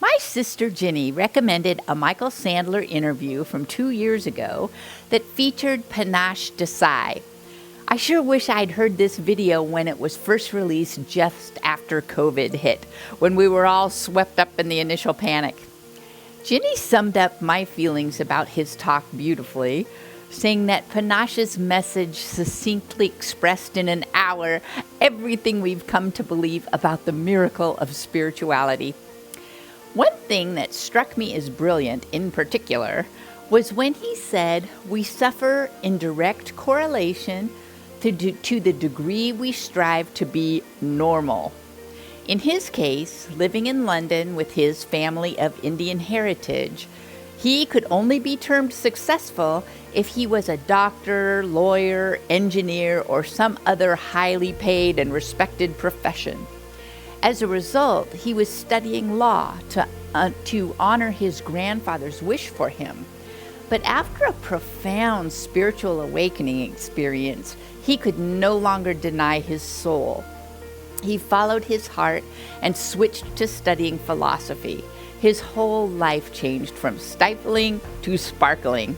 My sister Ginny recommended a Michael Sandler interview from 2 years ago that featured Panache Desai. I sure wish I'd heard this video when it was first released just after COVID hit, when we were all swept up in the initial panic. Ginny summed up my feelings about his talk beautifully, saying that Panache's message succinctly expressed in an hour everything we've come to believe about the miracle of spirituality. One thing that struck me as brilliant in particular was when he said we suffer in direct correlation to the degree we strive to be normal. In his case, living in London with his family of Indian heritage, he could only be termed successful if he was a doctor, lawyer, engineer, or some other highly paid and respected profession. As a result, he was studying law to honor his grandfather's wish for him. But after a profound spiritual awakening experience, he could no longer deny his soul. He followed his heart and switched to studying philosophy. His whole life changed from stifling to sparkling.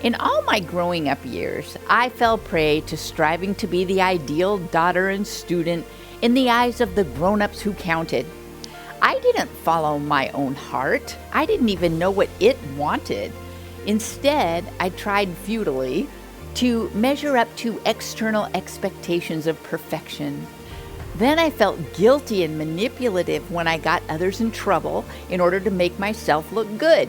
In all my growing up years, I fell prey to striving to be the ideal daughter and student in the eyes of the grown-ups who counted. I didn't follow my own heart. I didn't even know what it wanted. Instead, I tried futilely to measure up to external expectations of perfection. Then I felt guilty and manipulative when I got others in trouble in order to make myself look good.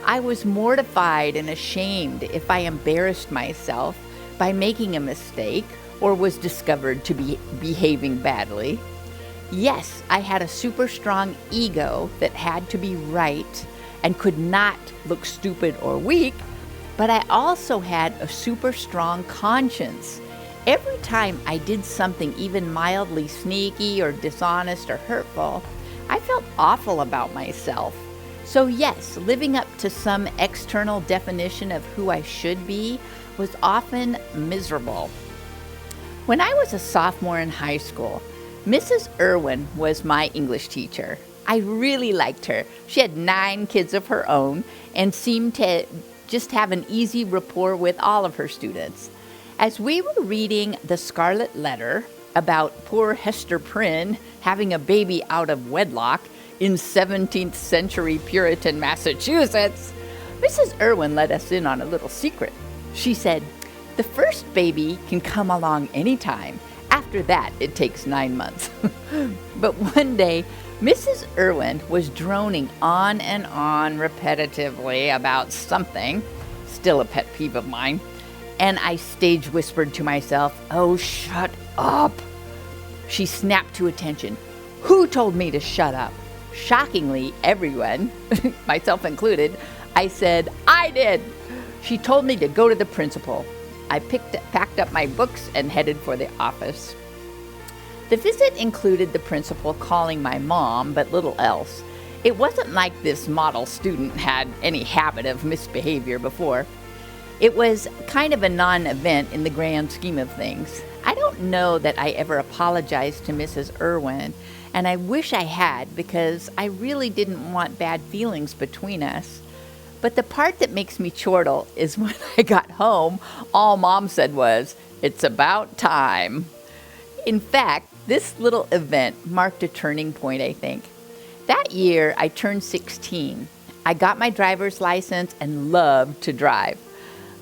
I was mortified and ashamed if I embarrassed myself by making a mistake or was discovered to be behaving badly. Yes, I had a super strong ego that had to be right and could not look stupid or weak, but I also had a super strong conscience. Every time I did something even mildly sneaky or dishonest or hurtful, I felt awful about myself. So yes, living up to some external definition of who I should be was often miserable. When I was a sophomore in high school, Mrs. Irwin was my English teacher. I really liked her. She had 9 kids of her own and seemed to just have an easy rapport with all of her students. As we were reading The Scarlet Letter about poor Hester Prynne having a baby out of wedlock in 17th century Puritan Massachusetts, Mrs. Irwin let us in on a little secret. She said, "The first baby can come along anytime. After that, it takes 9 months." But one day, Mrs. Irwin was droning on and on repetitively about something, still a pet peeve of mine, and I stage whispered to myself, "Oh, shut up." She snapped to attention. "Who told me to shut up?" Shockingly, everyone, myself included, I said, "I did." She told me to go to the principal. I packed up my books and headed for the office. The visit included the principal calling my mom, but little else. It wasn't like this model student had any habit of misbehavior before. It was kind of a non-event in the grand scheme of things. I don't know that I ever apologized to Mrs. Irwin, and I wish I had because I really didn't want bad feelings between us. But the part that makes me chortle is when I got home, all Mom said was, "It's about time." In fact, this little event marked a turning point, I think. That year, I turned 16. I got my driver's license and loved to drive.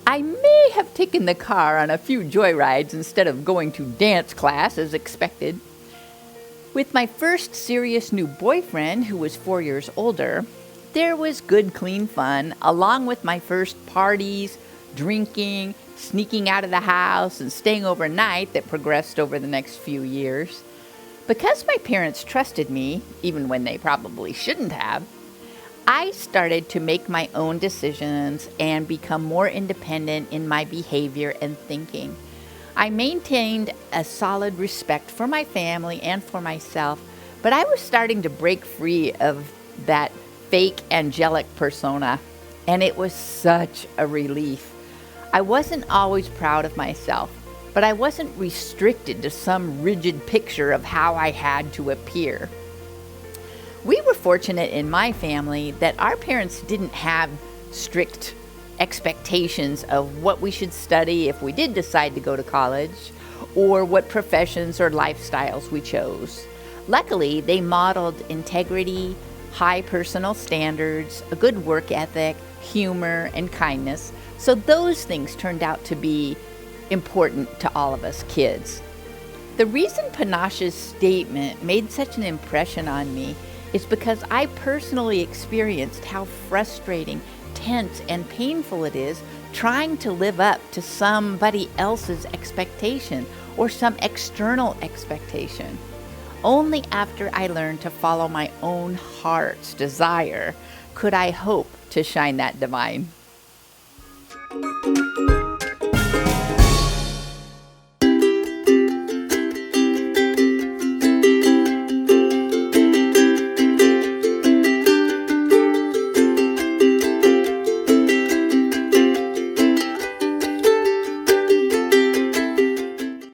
I may have taken the car on a few joyrides instead of going to dance class as expected. With my first serious new boyfriend, who was 4 years older, there was good, clean fun, along with my first parties, drinking, sneaking out of the house, and staying overnight that progressed over the next few years. Because my parents trusted me, even when they probably shouldn't have, I started to make my own decisions and become more independent in my behavior and thinking. I maintained a solid respect for my family and for myself, but I was starting to break free of that fake angelic persona, and it was such a relief. I wasn't always proud of myself, but I wasn't restricted to some rigid picture of how I had to appear. We were fortunate in my family that our parents didn't have strict expectations of what we should study if we did decide to go to college, or what professions or lifestyles we chose. Luckily, they modeled integrity, high personal standards, a good work ethic, humor, and kindness. So those things turned out to be important to all of us kids. The reason Panache's statement made such an impression on me is because I personally experienced how frustrating, tense, and painful it is trying to live up to somebody else's expectation or some external expectation. Only after I learned to follow my own heart's desire could I hope to shine that divine.